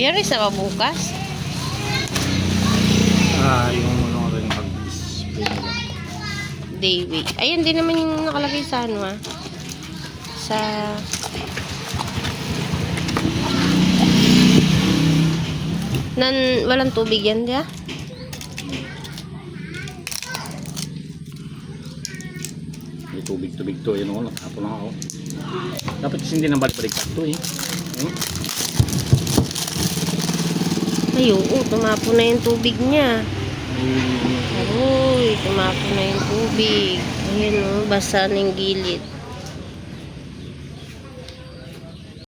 Yan rin sa bukas. Yung ano rin pag-display nila. Dayweek. Ayun din naman yung nakalagay sa ano sa walang tubig yan, di ba? May tubig-tubig to. Yan o, nakapo lang ako. Dapat kasi hindi nang balik-balik to eh. Ay, oo, tumapo na yung tubig niya. Aroy, tumapo na yung tubig. Ayan o, basa ng gilid.